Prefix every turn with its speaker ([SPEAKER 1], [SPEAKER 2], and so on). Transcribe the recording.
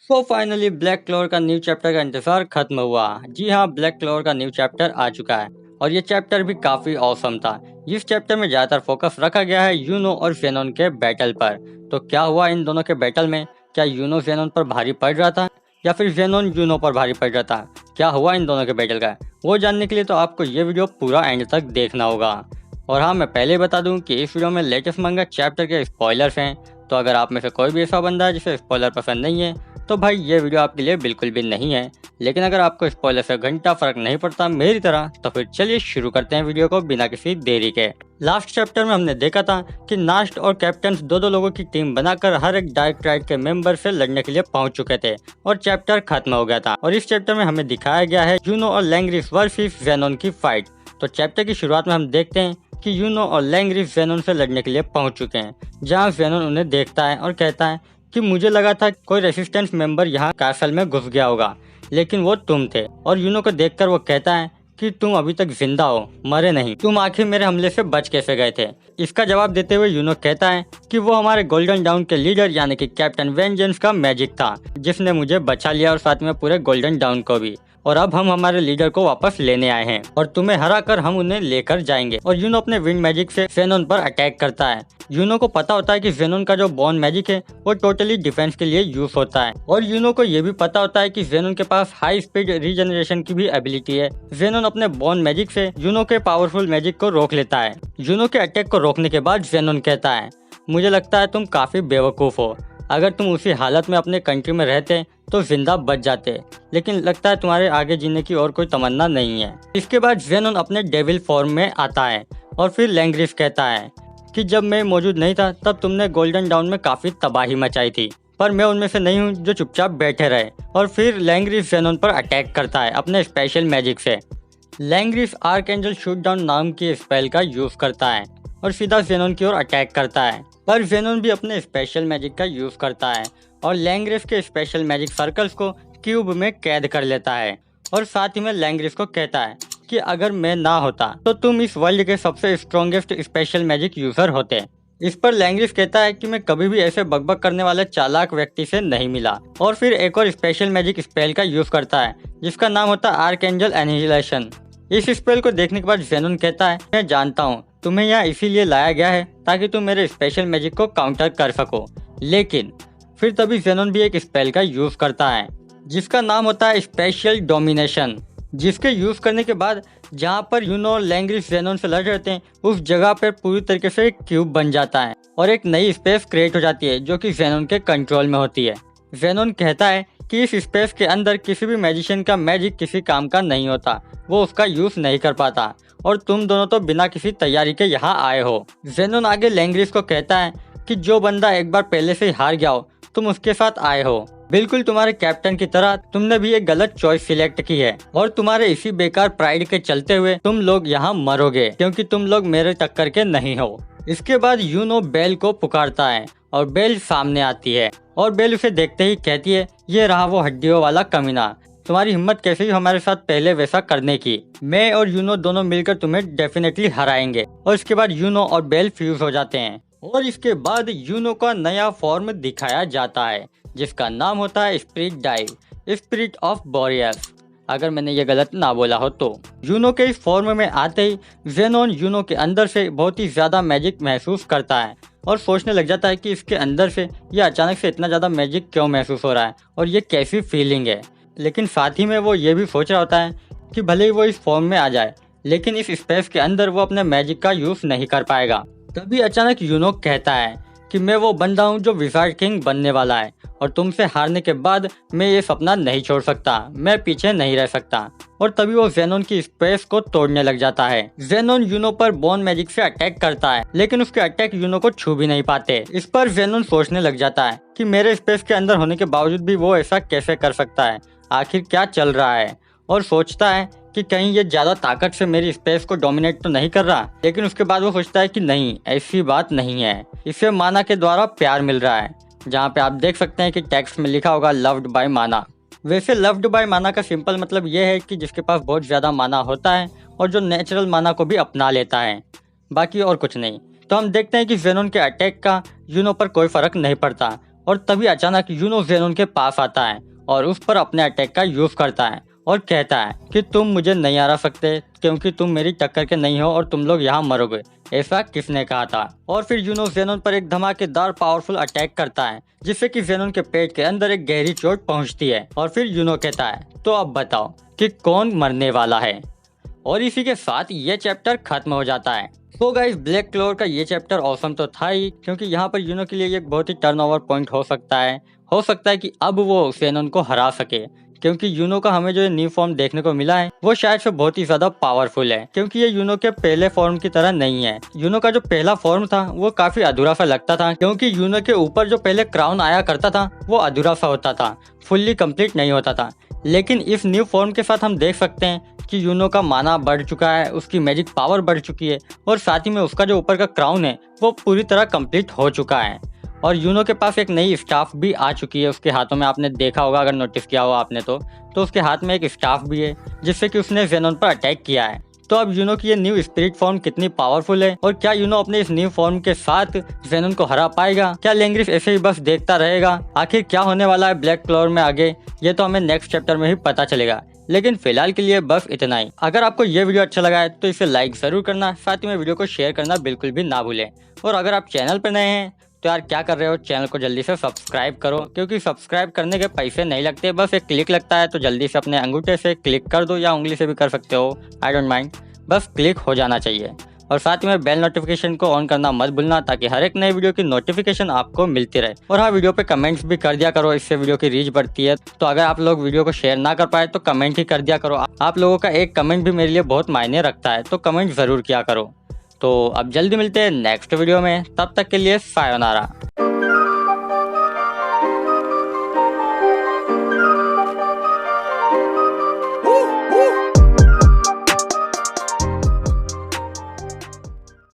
[SPEAKER 1] तो finally black clover का new chapter का इंतजार खत्म हुआ। जी हाँ, ब्लैक क्लोवर का न्यू चैप्टर आ चुका है और ये चैप्टर भी काफी औसम था। इस चैप्टर में ज्यादातर फोकस रखा गया है यूनो और जेनोन के बैटल पर। तो क्या हुआ इन दोनों के बैटल में? क्या यूनो जेनोन पर भारी पड़ रहा था या फिर जेनोन यूनो पर भारी पड़ रहा था? क्या हुआ इन दोनों के बैटल का, वो जानने के लिए तो आपको ये वीडियो पूरा एंड तक देखना होगा। और हाँ, मैं पहले बता दूं कि इस वीडियो में लेटेस्ट मंगा चैप्टर के स्पॉयलर्स हैं, तो अगर आप में से कोई भी ऐसा बंदा है जिसे स्पॉइलर पसंद नहीं है तो भाई ये वीडियो आपके लिए बिल्कुल भी नहीं है। लेकिन अगर आपको स्पॉइलर से घंटा फर्क नहीं पड़ता मेरी तरह, तो फिर चलिए शुरू करते हैं वीडियो को बिना किसी देरी के। लास्ट चैप्टर में हमने देखा था कि नास्ट और कैप्टन दो लोगों की टीम बनाकर हर एक डार्क ट्राइड के मेंबर से लड़ने के लिए पहुंच चुके थे और चैप्टर खत्म हो गया था। और इस चैप्टर में हमें दिखाया गया है यूनो और लैंग्रिस वर्सेस जेनोन की फाइट। तो चैप्टर की शुरुआत में हम देखते हैं कि यूनो और लैंग्रिस जेनोन से लड़ने के लिए पहुंच चुके हैं, जहां जेनोन उन्हें देखता है और कहता है कि मुझे लगा था कोई रेसिस्टेंस मेंबर यहाँ कैसल में घुस गया होगा, लेकिन वो तुम थे। और यूनो को देखकर वो कहता है कि तुम अभी तक जिंदा हो, मरे नहीं, तुम आखिर मेरे हमले से बच कैसे गए थे? इसका जवाब देते हुए यूनो कहता है कि वो हमारे गोल्डन डाउन के लीडर यानी कि कैप्टन वेंजेंस का मैजिक था, जिसने मुझे बचा लिया और साथ में पूरे गोल्डन डाउन को भी। और अब हम हमारे लीडर को वापस लेने आए हैं और तुम्हें हरा कर हम उन्हें लेकर जाएंगे। और यूनो अपने विंड मैजिक से जेनोन पर अटैक करता है। यूनो को पता होता है कि जेनोन का जो बॉन मैजिक है वो टोटली डिफेंस के लिए यूज होता है। और यूनो को ये भी पता होता है कि जेनोन के पास हाई स्पीड रीजनरेशन की भी एबिलिटी है। जेनोन अपने बॉन मैजिक से यूनो के पावरफुल मैजिक को रोक लेता है। यूनो के अटैक को रोकने के बाद जेनोन कहता है, मुझे लगता है तुम काफी बेवकूफ हो। अगर तुम उसी हालत में अपने कंट्री में रहते तो जिंदा बच जाते, लेकिन लगता है तुम्हारे आगे जीने की और कोई तमन्ना नहीं है। इसके बाद जेनोन अपने डेविल फॉर्म में आता है और फिर लैंग्रिस कहता है कि जब मैं मौजूद नहीं था तब तुमने गोल्डन डाउन में काफी तबाही मचाई थी, पर मैं उनमें से नहीं हूँ जो चुपचाप बैठे रहे। और फिर लैंग्रिस जेनोन पर अटैक करता है अपने स्पेशल मैजिक से। लैंग्रिस आर्कएंजल शूट डाउन नाम की स्पेल का यूज करता है और सीधा जेनोन की ओर अटैक करता है, पर जेनोन भी अपने स्पेशल मैजिक का यूज करता है और लैंग्रिस के स्पेशल मैजिक सर्कल्स को क्यूब में कैद कर लेता है। और साथ ही में लैंग्रिस को कहता है कि अगर मैं ना होता तो तुम इस वर्ल्ड के सबसे स्ट्रॉन्गेस्ट स्पेशल मैजिक यूजर होते। इस पर लैंग्रिस कहता है कि मैं कभी भी ऐसे बकबक करने वाले चालाक व्यक्ति से नहीं मिला। और फिर एक और स्पेशल मैजिक स्पेल का यूज करता है जिसका नाम होता है आर्कएंजल एनिहिलेशन। इस स्पेल को देखने के बाद जेनोन कहता है, मैं जानता हूँ तुम्हें यहाँ इसीलिए लाया गया है ताकि तुम मेरे स्पेशल मैजिक को काउंटर कर सको। लेकिन फिर तभी जेनोन भी एक स्पेल का यूज करता है जिसका नाम होता है स्पेशल डोमिनेशन, जिसके यूज करने के बाद जहाँ पर यूनो और लैंग्रिस जेनोन से लड़ रहे थे उस जगह पर पूरी तरीके से एक क्यूब बन जाता है और एक नई स्पेस क्रिएट हो जाती है जो कि जेनोन के कंट्रोल में होती है। जेनोन कहता है कि इस स्पेस के अंदर किसी भी मैजिशियन का मैजिक किसी काम का नहीं होता, वो उसका यूज नहीं कर पाता और तुम दोनों तो बिना किसी तैयारी के यहाँ आए हो। जेनोन आगे लैंग्रिस को कहता है कि जो बंदा एक बार पहले से ही हार गया हो तुम उसके साथ आए हो, बिल्कुल तुम्हारे कैप्टन की तरह तुमने भी एक गलत चॉइस सिलेक्ट की है और तुम्हारे इसी बेकार प्राइड के चलते हुए तुम लोग यहाँ मरोगे क्योंकि तुम लोग मेरे टक्कर के नहीं हो। इसके बाद यूनो बेल को पुकारता है और बेल सामने आती है और बेल उसे देखते ही कहती है, ये रहा वो हड्डियों वाला कमीना, तुम्हारी हिम्मत कैसे ही हमारे साथ पहले वैसा करने की। मैं और यूनो दोनों मिलकर तुम्हें डेफिनेटली हराएंगे। और इसके बाद यूनो और बेल फ्यूज हो जाते हैं और इसके बाद यूनो का नया फॉर्म दिखाया जाता है जिसका नाम होता है स्पिरिट डाइव, स्पिरिट ऑफ बोरियस, अगर मैंने ये गलत ना बोला हो तो। यूनो के इस फॉर्म में आते ही जेनोन यूनो के अंदर से बहुत ही ज्यादा मैजिक महसूस करता है और सोचने लग जाता है कि इसके अंदर से ये अचानक से इतना ज्यादा मैजिक क्यों महसूस हो रहा है और ये कैसी फीलिंग है। लेकिन साथ ही में वो ये भी सोच रहा होता है कि भले ही वो इस फॉर्म में आ जाए लेकिन इस स्पेस के अंदर वो अपने मैजिक का यूज नहीं कर पाएगा। तभी अचानक यूनो कहता है कि मैं वो बंदा हूँ जो विजार्ड किंग बनने वाला है और तुमसे हारने के बाद मैं ये सपना नहीं छोड़ सकता, मैं पीछे नहीं रह सकता। और तभी वो जेनोन की स्पेस को तोड़ने लग जाता है। जेनोन यूनो पर बॉन मैजिक से अटैक करता है लेकिन उसके अटैक यूनो को छू भी नहीं पाते। इस पर जेनोन सोचने लग जाता है कि मेरे स्पेस के अंदर होने के बावजूद भी वो ऐसा कैसे कर सकता है, आखिर क्या चल रहा है। और सोचता है कि कहीं ये ज्यादा ताकत से मेरी स्पेस को डोमिनेट तो नहीं कर रहा। लेकिन उसके बाद वो सोचता है कि नहीं, ऐसी बात नहीं है, इसे माना के द्वारा प्यार मिल रहा है, जहाँ पे आप देख सकते हैं कि टेक्स्ट में लिखा होगा लव्ड बाय माना। वैसे लव्ड बाय माना का सिंपल मतलब ये है कि जिसके पास बहुत ज़्यादा माना होता है और जो नेचुरल माना को भी अपना लेता है, बाकी और कुछ नहीं। तो हम देखते हैं कि जेनोन के अटैक का यूनो पर कोई फर्क नहीं पड़ता और तभी अचानक यूनो जेनोन के पास आता है और उस पर अपने अटैक का यूज करता है और कहता है कि तुम मुझे नहीं हरा सकते क्योंकि तुम मेरी टक्कर के नहीं हो और तुम लोग यहाँ मरोगे। ऐसा किसने कहा था? और फिर यूनो जेनोन पर एक धमाकेदार पावरफुल अटैक करता है जिससे कि जेनोन के पेट के अंदर एक गहरी चोट पहुंचती है। और फिर यूनो कहता है तो अब बताओ कि कौन मरने वाला है। और इसी के साथ ये चैप्टर खत्म हो जाता है। तो गाइस ब्लैक क्लोवर का ये चैप्टर ऑसम तो था ही, क्योंकि यहाँ पर यूनो के लिए एक बहुत ही टर्नओवर पॉइंट हो सकता है कि अब वो जेनोन को हरा सके, क्योंकि यूनो का हमें जो न्यू फॉर्म देखने को मिला है वो शायद से बहुत ही ज्यादा पावरफुल है, क्योंकि ये यूनो के पहले फॉर्म की तरह नहीं है। यूनो का जो पहला फॉर्म था वो काफी अधूरा सा लगता था, क्योंकि यूनो के ऊपर जो पहले क्राउन आया करता था वो अधूरा सा होता था, फुल्ली कंप्लीट नहीं होता था। लेकिन इस न्यू फॉर्म के साथ हम देख सकते हैं कि यूनो का माना बढ़ चुका है, उसकी मैजिक पावर बढ़ चुकी है और साथ ही में उसका जो ऊपर का क्राउन है वो पूरी तरह कंप्लीट हो चुका है। और यूनो के पास एक नई स्टाफ भी आ चुकी है उसके हाथों में, आपने देखा होगा अगर नोटिस किया हो आपने तो उसके हाथ में एक स्टाफ भी है जिससे कि उसने जेनोन पर अटैक किया है। तो अब यूनो की ये न्यू स्पिरिट फॉर्म कितनी पावरफुल है और क्या यूनो अपने इस न्यू फॉर्म के साथ जेनोन को हरा पाएगा? क्या लैंग्रिफ ऐसे ही बस देखता रहेगा? आखिर क्या होने वाला है ब्लैक क्लोवर में आगे, ये तो हमें नेक्स्ट चैप्टर में ही पता चलेगा। लेकिन फिलहाल के लिए बस इतना ही। अगर आपको ये वीडियो अच्छा लगा है तो इसे लाइक जरूर करना, साथ ही में वीडियो को शेयर करना बिल्कुल भी ना भूलें। और अगर आप चैनल पर नए हैं तो यार क्या कर रहे हो, चैनल को जल्दी से सब्सक्राइब करो, क्योंकि सब्सक्राइब करने के पैसे नहीं लगते, बस एक क्लिक लगता है। तो जल्दी से अपने अंगूठे से क्लिक कर दो या उंगली से भी कर सकते हो, आई डोंट माइंड, बस क्लिक हो जाना चाहिए। और साथ ही में बेल नोटिफिकेशन को ऑन करना मत भूलना, ताकि हर एक नए वीडियो की नोटिफिकेशन आपको मिलती रहे। और हाँ, वीडियो पे कमेंट्स भी कर दिया करो, इससे वीडियो की रीच बढ़ती है। तो अगर आप लोग वीडियो को शेयर ना कर पाए तो कमेंट ही कर दिया करो, आप लोगों का एक कमेंट भी मेरे लिए बहुत मायने रखता है, तो कमेंट जरूर किया करो। तो अब जल्दी मिलते हैं नेक्स्ट वीडियो में, तब तक के लिए सायोनारा।